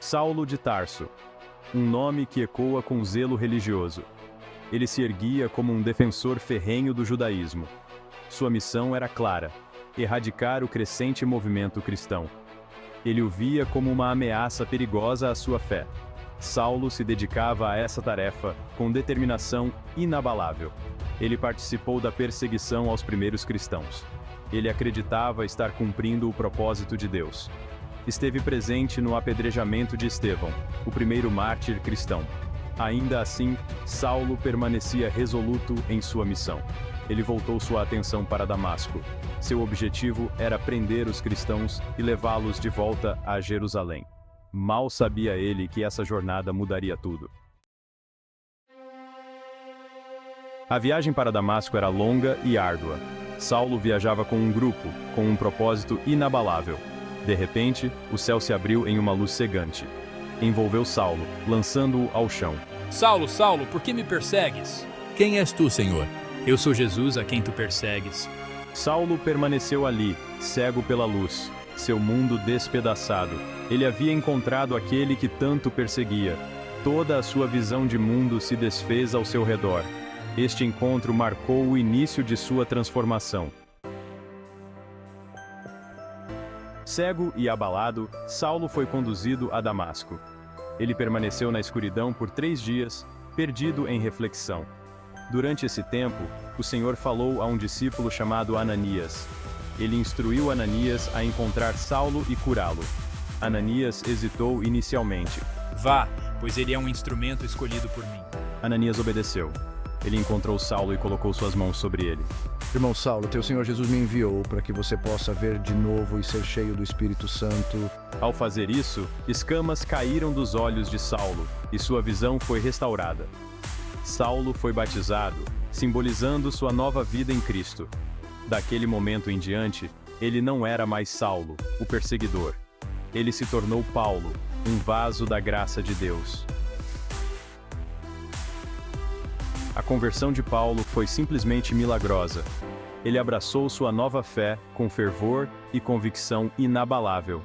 Saulo de Tarso, um nome que ecoa com zelo religioso. Ele se erguia como um defensor ferrenho do judaísmo. Sua missão era clara: erradicar o crescente movimento cristão. Ele o via como uma ameaça perigosa à sua fé. Saulo se dedicava a essa tarefa com determinação inabalável. Ele participou da perseguição aos primeiros cristãos. Ele acreditava estar cumprindo o propósito de Deus. Esteve presente no apedrejamento de Estevão, o primeiro mártir cristão. Ainda assim, Saulo permanecia resoluto em sua missão. Ele voltou sua atenção para Damasco. Seu objetivo era prender os cristãos e levá-los de volta a Jerusalém. Mal sabia ele que essa jornada mudaria tudo. A viagem para Damasco era longa e árdua. Saulo viajava com um grupo, com um propósito inabalável. De repente, o céu se abriu em uma luz cegante. Envolveu Saulo, lançando-o ao chão. Saulo, Saulo, por que me persegues? Quem és tu, Senhor? Eu sou Jesus a quem tu persegues. Saulo permaneceu ali, cego pela luz, seu mundo despedaçado. Ele havia encontrado aquele que tanto perseguia. Toda a sua visão de mundo se desfez ao seu redor. Este encontro marcou o início de sua transformação. Cego e abalado, Saulo foi conduzido a Damasco. Ele permaneceu na escuridão por 3 dias, perdido em reflexão. Durante esse tempo, o Senhor falou a um discípulo chamado Ananias. Ele instruiu Ananias a encontrar Saulo e curá-lo. Ananias hesitou inicialmente. Vá, pois ele é um instrumento escolhido por mim. Ananias obedeceu. Ele encontrou Saulo e colocou suas mãos sobre ele. Irmão Saulo, teu Senhor Jesus me enviou para que você possa ver de novo e ser cheio do Espírito Santo. Ao fazer isso, escamas caíram dos olhos de Saulo, e sua visão foi restaurada. Saulo foi batizado, simbolizando sua nova vida em Cristo. Daquele momento em diante, ele não era mais Saulo, o perseguidor. Ele se tornou Paulo, um vaso da graça de Deus. A conversão de Paulo foi simplesmente milagrosa. Ele abraçou sua nova fé com fervor e convicção inabalável.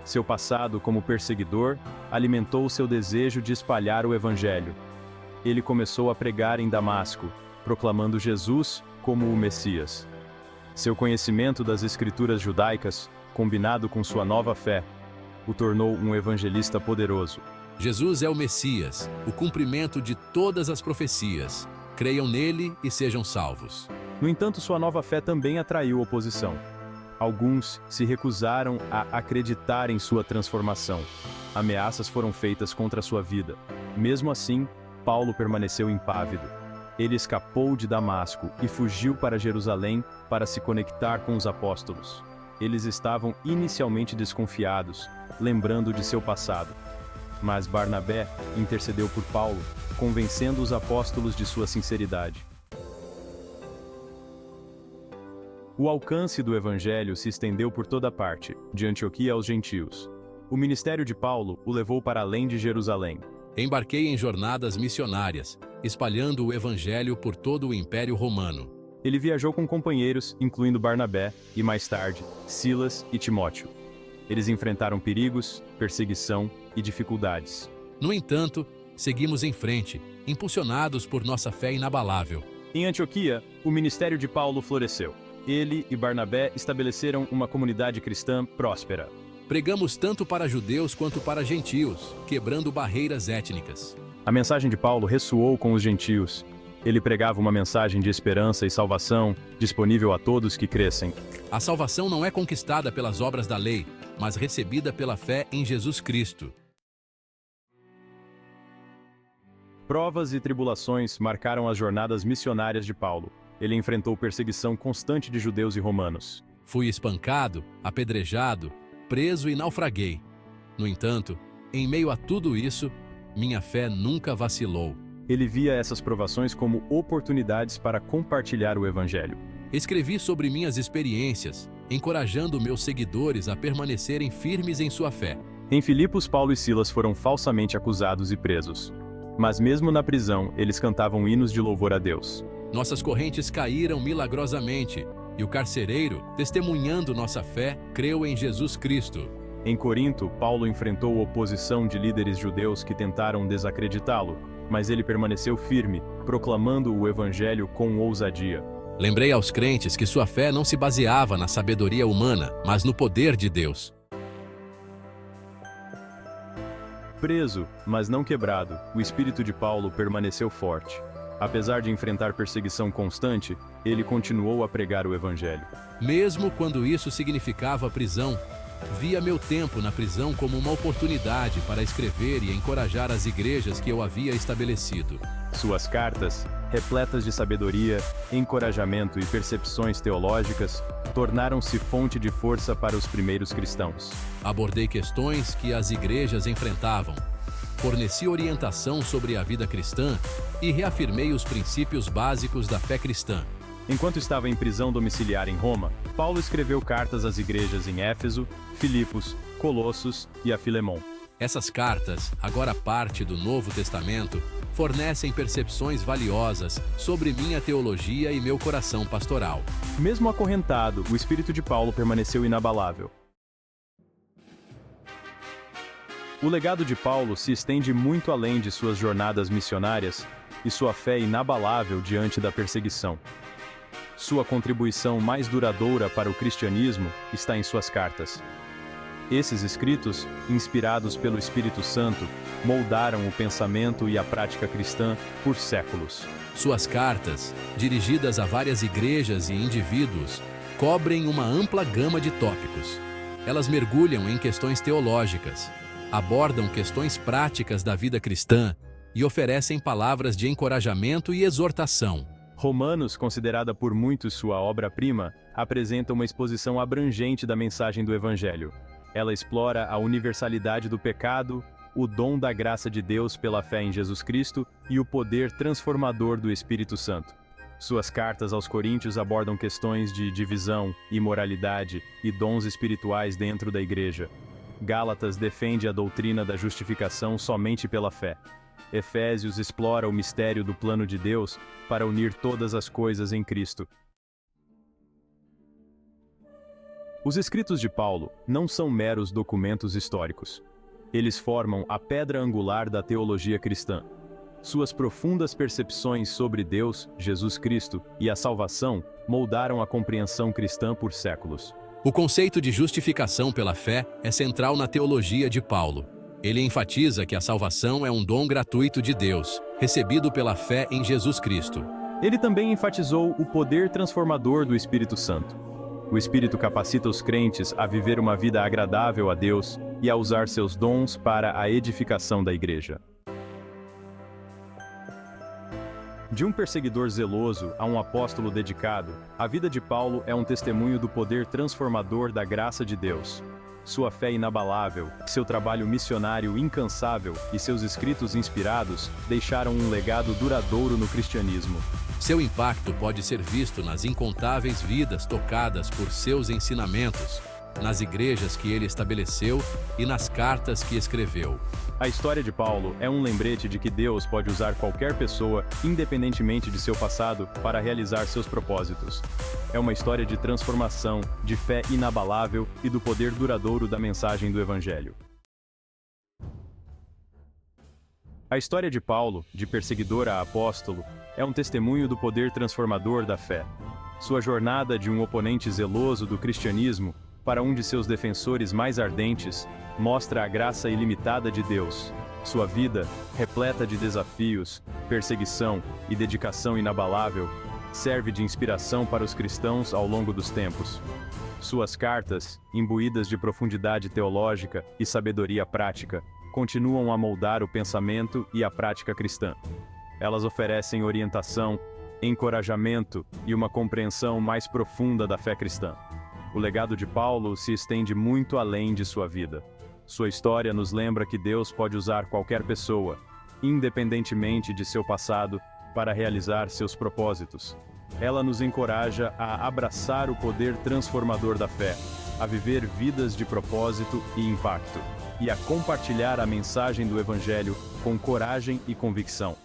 Seu passado como perseguidor alimentou seu desejo de espalhar o Evangelho. Ele começou a pregar em Damasco, proclamando Jesus como o Messias. Seu conhecimento das Escrituras judaicas, combinado com sua nova fé, o tornou um evangelista poderoso. Jesus é o Messias, o cumprimento de todas as profecias. Creiam nele e sejam salvos. No entanto, sua nova fé também atraiu oposição. Alguns se recusaram a acreditar em sua transformação. Ameaças foram feitas contra sua vida. Mesmo assim, Paulo permaneceu impávido. Ele escapou de Damasco e fugiu para Jerusalém para se conectar com os apóstolos. Eles estavam inicialmente desconfiados, lembrando de seu passado. Mas Barnabé intercedeu por Paulo, convencendo os apóstolos de sua sinceridade. O alcance do evangelho se estendeu por toda parte, de Antioquia aos gentios. O ministério de Paulo o levou para além de Jerusalém. Embarquei em jornadas missionárias, espalhando o evangelho por todo o Império Romano. Ele viajou com companheiros, incluindo Barnabé e, mais tarde, Silas e Timóteo. Eles enfrentaram perigos, perseguição e dificuldades. No entanto, seguimos em frente, impulsionados por nossa fé inabalável. Em Antioquia, o ministério de Paulo floresceu. Ele e Barnabé estabeleceram uma comunidade cristã próspera. Pregamos tanto para judeus quanto para gentios, quebrando barreiras étnicas. A mensagem de Paulo ressoou com os gentios. Ele pregava uma mensagem de esperança e salvação, disponível a todos que crescem. A salvação não é conquistada pelas obras da lei, mas recebida pela fé em Jesus Cristo. Provas e tribulações marcaram as jornadas missionárias de Paulo. Ele enfrentou perseguição constante de judeus e romanos. Fui espancado, apedrejado, preso e naufraguei. No entanto, em meio a tudo isso, minha fé nunca vacilou. Ele via essas provações como oportunidades para compartilhar o Evangelho. Escrevi sobre minhas experiências, encorajando meus seguidores a permanecerem firmes em sua fé. Em Filipos, Paulo e Silas foram falsamente acusados e presos. Mas mesmo na prisão, eles cantavam hinos de louvor a Deus. Nossas correntes caíram milagrosamente, e o carcereiro, testemunhando nossa fé, creu em Jesus Cristo. Em Corinto, Paulo enfrentou oposição de líderes judeus que tentaram desacreditá-lo, mas ele permaneceu firme, proclamando o evangelho com ousadia. Lembrei aos crentes que sua fé não se baseava na sabedoria humana, mas no poder de Deus. Preso, mas não quebrado, o espírito de Paulo permaneceu forte. Apesar de enfrentar perseguição constante, ele continuou a pregar o evangelho. Mesmo quando isso significava prisão, via meu tempo na prisão como uma oportunidade para escrever e encorajar as igrejas que eu havia estabelecido. Suas cartas, repletas de sabedoria, encorajamento e percepções teológicas, tornaram-se fonte de força para os primeiros cristãos. Abordei questões que as igrejas enfrentavam, forneci orientação sobre a vida cristã e reafirmei os princípios básicos da fé cristã. Enquanto estava em prisão domiciliar em Roma, Paulo escreveu cartas às igrejas em Éfeso, Filipos, Colossos e a Filemon. Essas cartas, agora parte do Novo Testamento, fornecem percepções valiosas sobre minha teologia e meu coração pastoral. Mesmo acorrentado, o espírito de Paulo permaneceu inabalável. O legado de Paulo se estende muito além de suas jornadas missionárias e sua fé inabalável diante da perseguição. Sua contribuição mais duradoura para o cristianismo está em suas cartas. Esses escritos, inspirados pelo Espírito Santo, moldaram o pensamento e a prática cristã por séculos. Suas cartas, dirigidas a várias igrejas e indivíduos, cobrem uma ampla gama de tópicos. Elas mergulham em questões teológicas, abordam questões práticas da vida cristã e oferecem palavras de encorajamento e exortação. Romanos, considerada por muitos sua obra-prima, apresenta uma exposição abrangente da mensagem do Evangelho. Ela explora a universalidade do pecado, o dom da graça de Deus pela fé em Jesus Cristo e o poder transformador do Espírito Santo. Suas cartas aos Coríntios abordam questões de divisão, imoralidade e dons espirituais dentro da igreja. Gálatas defende a doutrina da justificação somente pela fé. Efésios explora o mistério do plano de Deus para unir todas as coisas em Cristo. Os escritos de Paulo não são meros documentos históricos. Eles formam a pedra angular da teologia cristã. Suas profundas percepções sobre Deus, Jesus Cristo e a salvação moldaram a compreensão cristã por séculos. O conceito de justificação pela fé é central na teologia de Paulo. Ele enfatiza que a salvação é um dom gratuito de Deus, recebido pela fé em Jesus Cristo. Ele também enfatizou o poder transformador do Espírito Santo. O Espírito capacita os crentes a viver uma vida agradável a Deus e a usar seus dons para a edificação da igreja. De um perseguidor zeloso a um apóstolo dedicado, a vida de Paulo é um testemunho do poder transformador da graça de Deus. Sua fé inabalável, seu trabalho missionário incansável e seus escritos inspirados deixaram um legado duradouro no cristianismo. Seu impacto pode ser visto nas incontáveis vidas tocadas por seus ensinamentos, nas igrejas que ele estabeleceu e nas cartas que escreveu. A história de Paulo é um lembrete de que Deus pode usar qualquer pessoa, independentemente de seu passado, para realizar seus propósitos. É uma história de transformação, de fé inabalável e do poder duradouro da mensagem do Evangelho. A história de Paulo, de perseguidor a apóstolo, é um testemunho do poder transformador da fé. Sua jornada de um oponente zeloso do cristianismo para um de seus defensores mais ardentes, mostra a graça ilimitada de Deus. Sua vida, repleta de desafios, perseguição e dedicação inabalável, serve de inspiração para os cristãos ao longo dos tempos. Suas cartas, imbuídas de profundidade teológica e sabedoria prática, continuam a moldar o pensamento e a prática cristã. Elas oferecem orientação, encorajamento e uma compreensão mais profunda da fé cristã. O legado de Paulo se estende muito além de sua vida. Sua história nos lembra que Deus pode usar qualquer pessoa, independentemente de seu passado, para realizar seus propósitos. Ela nos encoraja a abraçar o poder transformador da fé, a viver vidas de propósito e impacto, e a compartilhar a mensagem do Evangelho com coragem e convicção.